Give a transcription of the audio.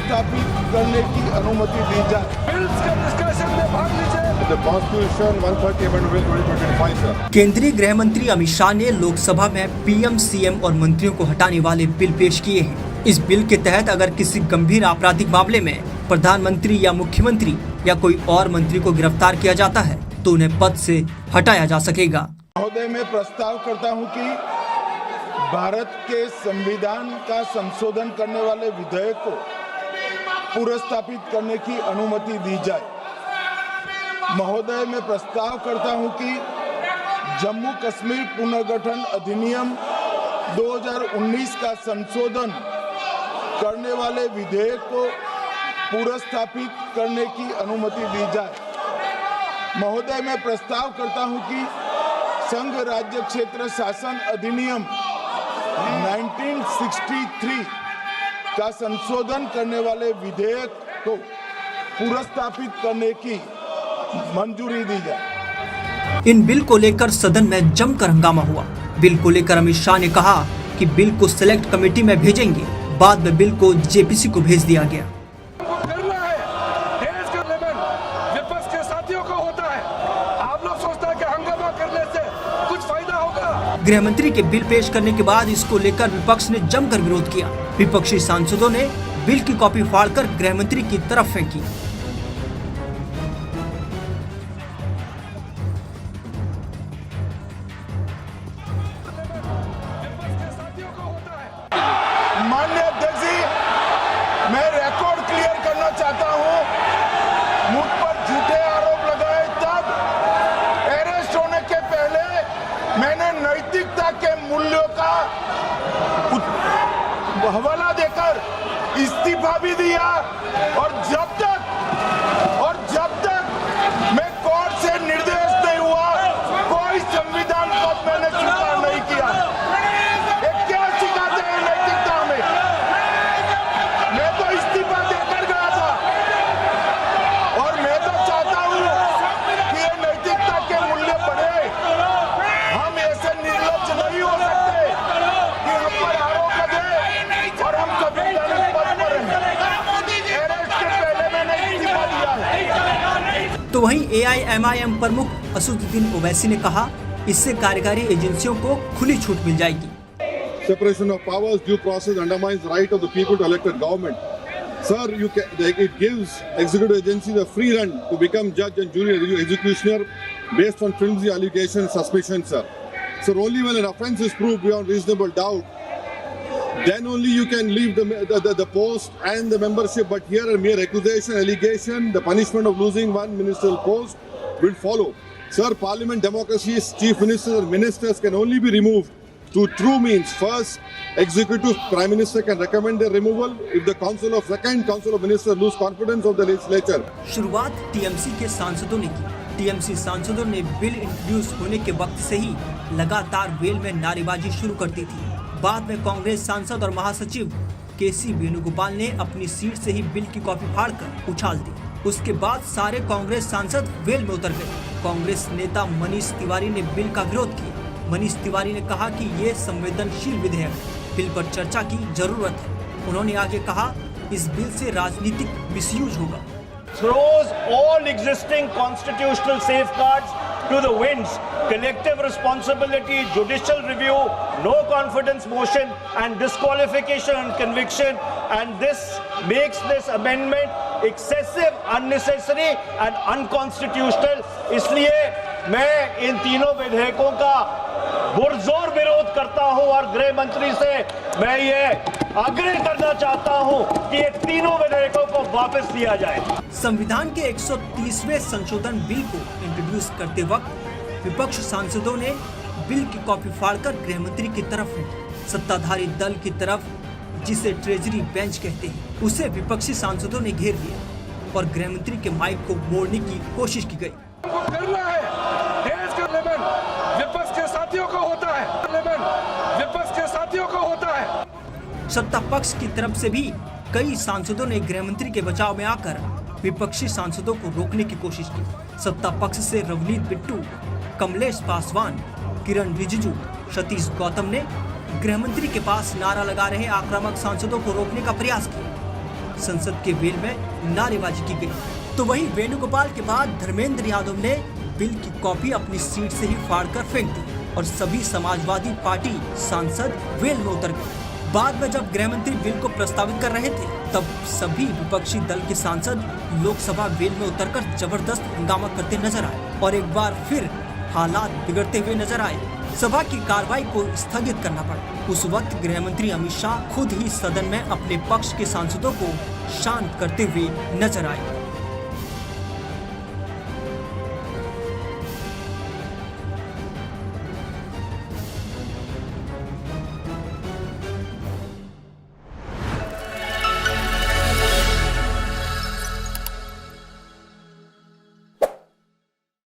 पुरस्थापित करने की अनुमति दी जाए। बिल्स के डिस्कशन में भाग लीजिए। The Constitution 130 Amendment Bill 2025 sir. केंद्रीय गृह मंत्री अमित शाह ने लोकसभा में पीएम, सीएम और मंत्रियों को हटाने वाले बिल पेश किए हैं। इस बिल के तहत अगर किसी गंभीर आपराधिक मामले में प्रधानमंत्री या मुख्यमंत्री या कोई और मंत्री को गिरफ्तार किया जाता है तो उन्हें पद से हटाया जा सकेगा। महोदय, मैं प्रस्ताव करता हूं कि भारत के संविधान का संशोधन करने वाले विधेयक को पुरस्थापित करने की अनुमति दी जाए। महोदय, मैं प्रस्ताव करता हूं कि जम्मू कश्मीर पुनर्गठन अधिनियम 2019 का संशोधन करने वाले विधेयक को पुरस्थापित करने की अनुमति दी जाए। महोदय, मैं प्रस्ताव करता हूं कि संघ राज्य क्षेत्र शासन अधिनियम 1963 का संशोधन करने वाले विधेयक को पुरस्थापित करने की मंजूरी दी जाए। इन बिल को लेकर सदन में जमकर हंगामा हुआ। बिल को लेकर अमित शाह ने कहा कि बिल को सिलेक्ट कमेटी में भेजेंगे। बाद में बिल को जेपीसी को भेज दिया गया। करना है, देश का लेवल विपक्ष के साथियों को होता है। आप लोग सोचते हैं कि हंगामा करने से कुछ फायदा होगा। गृह मंत्री के बिल पेश करने के बाद इसको लेकर विपक्ष ने जमकर विरोध किया। विपक्षी सांसदों ने बिल की कॉपी फाड़कर गृह मंत्री की तरफ फेंकी। माननीय अध्यक्ष जी, मैं रिकॉर्ड क्लियर करना चाहता हूं। मुझ पर झूठे आरोप लगाए तब अरेस्ट होने के पहले मैंने नैतिकता के मूल्यों का हवाला देकर इस्तीफा भी दिया और जब तक मैं कोर्ट से निर्देश नहीं हुआ कोई संविधान पद मैंने स्वीकार नहीं किया। ये क्या सिखाते हैं नैतिकता में? मैं तो इस्तीफा देकर गया था और मैं तो चाहता हूं कि ये नैतिकता के मूल्य बढ़े। हम ऐसे निर्लज्ज नहीं हो सकते कि हम पर आरोप लगे और हम संवैधानिक पद पर हैं। अरेस्ट के पहले मैंने इस्तीफा दिया है। तो वहीं AIMIM प्रमुख असदुद्दीन ओवैसी ने कहा, इससे कार्यकारी एजेंसियों को खुली छूट मिल जाएगी। Separation of powers, due process undermines the right of the people to elect a government. Sir, it gives executive agencies a free run to become judge and jury executioner based on flimsy allegations, suspicions, sir. Sir, only when an offence is proved beyond reasonable doubt, then only you can leave the post and the membership. But here a mere accusation, allegation, the punishment of losing one ministerial post will follow. Sir, parliament democracy's chief ministers and ministers can only be removed through true means. First, executive prime minister can recommend their removal if the council of ministers lose confidence of the legislature. शुरुआत TMC के सांसदों ने की। TMC सांसदों ने bill introduce होने के वक्त से ही लगातार वेल में नारेबाजी शुरू कर दी थी। बाद में कांग्रेस सांसद और महासचिव केसी वेणुगोपाल ने अपनी सीट से ही बिल की कॉपी फाड़कर उछाल दी। उसके बाद सारे कांग्रेस सांसद वेल में उतर गए। कांग्रेस नेता मनीष तिवारी ने बिल का विरोध किया। मनीष तिवारी ने कहा कि ये संवेदनशील विधेयक है, बिल पर चर्चा की जरूरत है। उन्होंने आगे कहा, इस बिल से राजनीतिक मिसयूज होगा। Throws all existing constitutional safeguards to the winds. Collective responsibility, judicial review, no confidence motion and disqualification and conviction, and this makes this amendment excessive, unnecessary and unconstitutional. इसलिए मैं इन तीनों विधेयकों का पुरजोर विरोध करता हूं और गृह मंत्री से मैं ये आग्रह करना चाहता हूं कि ये तीनों विधेयकों को वापस लिया जाए। संविधान के 130वें संशोधन बिल को इंट्रोड्यूस करते वक्त विपक्ष सांसदों ने बिल की कॉपी फाड़कर गृह मंत्री की तरफ फेंकी। सत्ताधारी दल की तरफ, जिसे ट्रेजरी बेंच कहते हैं, उसे विपक्षी सांसदों ने घेर लिया और गृह मंत्री के माइक को मोड़ने की कोशिश की गई। करना है, देश का लेवल विपक्ष के साथियों को होता है। लेवल विपक्ष के साथियों को होता है। सत्ता पक्ष की तरफ से भी कई सांसदों ने गृह मंत्री के बचाव में आकर विपक्षी सांसदों को रोकने की कोशिश की। सत्ता पक्ष से रवनीत बिट्टू, कमलेश पासवान, किरण रिजिजू, सतीश गौतम ने गृह मंत्री के पास नारा लगा रहे आक्रामक सांसदों को रोकने का प्रयास किया। संसद के वेल में नारेबाजी की गई। तो वहीं वेणुगोपाल के बाद धर्मेंद्र यादव ने बिल की कॉपी अपनी सीट से ही फाड़कर फेंक दी और सभी समाजवादी पार्टी सांसद वेल में उतर गए। बाद में जब गृह मंत्री बिल को प्रस्तावित कर रहे थे, तब सभी विपक्षी दल के सांसद लोकसभा वेल में उतरकर जबरदस्त हंगामा करते नजर आए और एक बार फिर हालात बिगड़ते हुए नजर आए। सभा की कार्रवाई को स्थगित करना पड़ा। उस वक्त गृह मंत्री अमित शाह खुद ही सदन में अपने पक्ष के सांसदों को शांत करते हुए नजर आए।